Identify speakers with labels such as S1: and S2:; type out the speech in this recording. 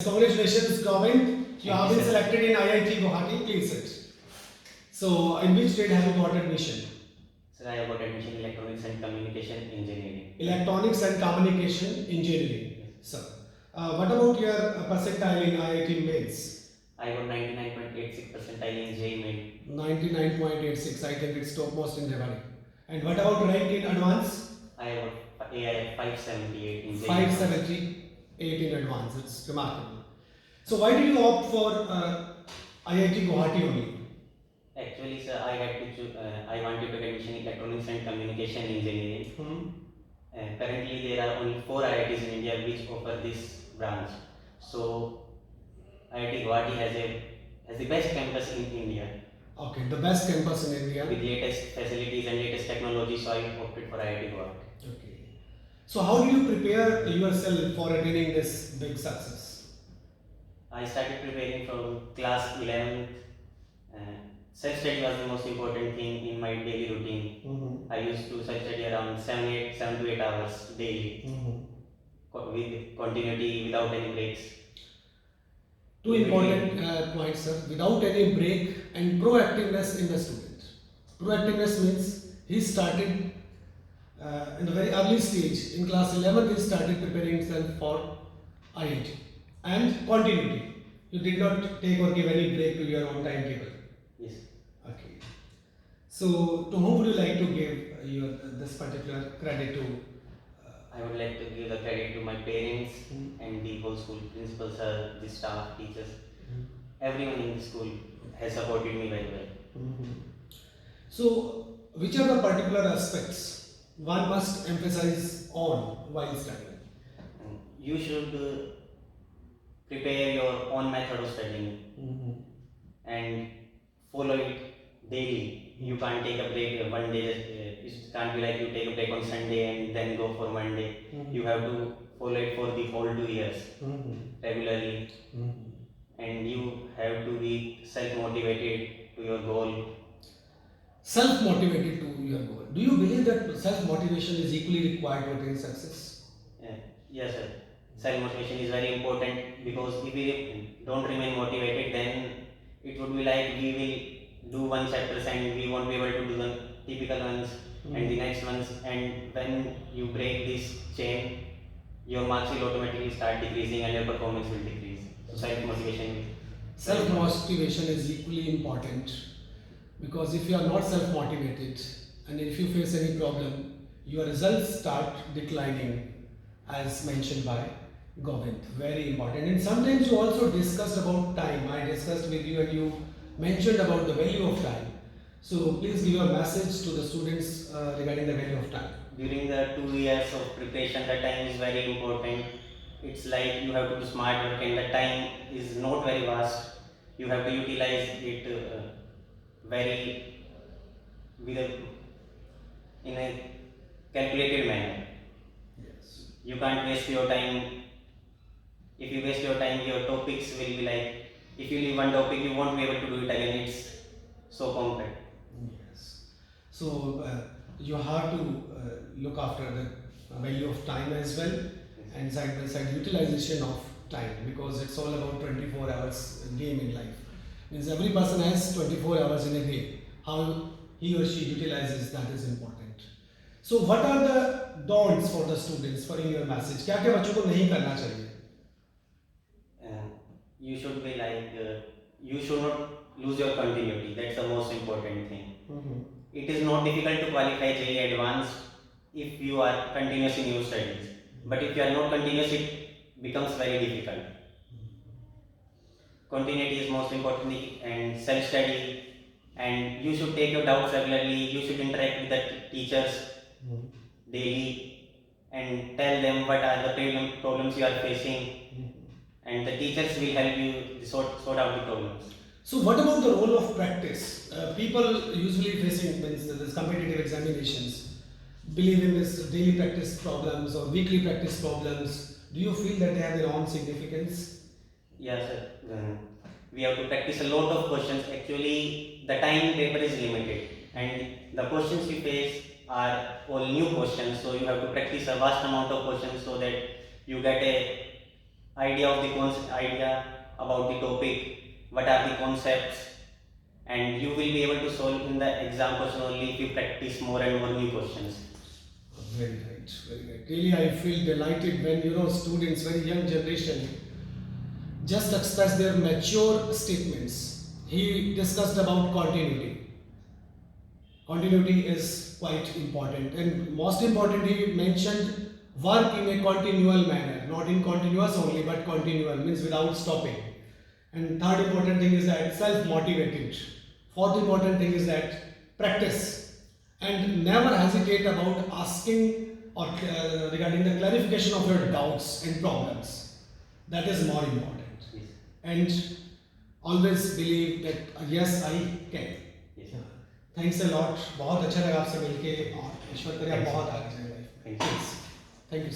S1: Congratulations, Govind. You have been selected in IIT Guwahati. Please sit. So, in which trade have you got admission?
S2: Sir, I have got admission in Electronics and Communication Engineering.
S1: Electronics and Communication Engineering. Sir, what about your percentile in IIT Mains?
S2: I got 99.86 percentile in JEE Main.
S1: 99.86. I think it's topmost in Rewari. And what about rank in advance?
S2: I have got AI 578 in JEE.
S1: 578 in advance. It's remarkable. So, why did you opt for IIT Guwahati only?
S2: Actually, sir, I had to choose. I wanted to get admission in Electronics and Communication Engineering. Currently, there are only 4 IITs in India which offer this branch. So, IIT Guwahati has the best campus in India.
S1: Okay, the best campus in India.
S2: With latest facilities and latest technology, so I opted for IIT Guwahati.
S1: Okay. So how do you prepare yourself for attaining this big success?
S2: I started preparing from class 11th. Self-study was the most important thing in my daily routine. I used to self-study around 7 to 8 hours daily, with continuity, without any breaks.
S1: Two important points, sir. Without any break and proactiveness in the student. Proactiveness means he started in the very early stage. In class 11, he started preparing himself for IIT. And continuity. You did not take or give any break to your own timetable.
S2: Yes.
S1: Okay. So, to whom would you like to give this particular credit to?
S2: I would like to give the credit to my parents and the whole school, principals, the staff, teachers. Everyone in the school has supported me very well.
S1: So, which are the particular aspects one must emphasize on while studying?
S2: You should prepare your own method of studying and follow it daily. You can't take a break one day. It can't be like you take a break on Sunday and then go for Monday. You have to follow it for the whole 2 years regularly, and you have to be self-motivated to your goal.
S1: Self-motivated to your goal. Do you believe that self-motivation is equally required to attain success?
S2: Yes, sir. Self-motivation is very important, because if we don't remain motivated, then it would be like we will do one chapter and we won't be able to do the typical ones and the next ones, and when you break this chain, your marks will automatically start decreasing and your performance will decrease. So
S1: Self-motivation is equally important, because if you are not self-motivated and if you face any problem, your results start declining, as mentioned by Govind. Very important. And sometimes you also discussed about time. I discussed with you and you mentioned about the value of time. So please give a message to the students regarding the value of time.
S2: During the 2 years of preparation, the time is very important. It's like you have to do smart work, and the time is not very vast. You have to utilize it very in a calculated manner.
S1: Yes.
S2: You can't waste your time. If you waste your time, your topics will be like, if you leave one topic, you won't be able to do it again. It's so compact.
S1: Yes. So you have to look after the value of time as well, and side by side utilization of time, because it's all about 24 hours game in life. Means every person has 24 hours in a day. How he or she utilizes that is important. So what are the don'ts for the students for your message? क्या क्या बच्चों को नहीं करना चाहिए?
S2: You should be like, you should not lose your continuity. That's the most important thing. It is not difficult to qualify JEE Advanced if you are continuous in your studies. But if you are not continuous, it becomes very difficult. Continuity is most important, and self-study, and you should take your doubts regularly. You should interact with the teachers daily and tell them what are the problems you are facing, and the teachers will help you sort out the problems.
S1: So what about the role of practice? People usually facing this competitive examinations believe in this daily practice problems or weekly practice problems. Do you feel that they have their own significance?
S2: Yes, sir. We have to practice a lot of questions. Actually, the time paper is limited, and the questions we face are all new questions. So you have to practice a vast amount of questions so that you get a idea of the idea about the topic, what are the concepts, and you will be able to solve in the exam question only if you practice more and more new questions.
S1: Very right, very right. Really, I feel delighted when students, very young generation, just express their mature statements. He discussed about continuity. Continuity is quite important, and most important, he mentioned work in a continual manner, not in continuous only, but continual means without stopping. And third important thing is that self-motivated. Fourth important thing is that practice and never hesitate about asking or regarding the clarification of your doubts and problems. That is more important.
S2: Yes.
S1: And always believe that yes, I can.
S2: Yes.
S1: Thanks a lot, बहुत अच्छा लगा आपसे मिलके और ईश्वर करे आप बहुत आगे जाए लाइफ में।
S2: Thank you.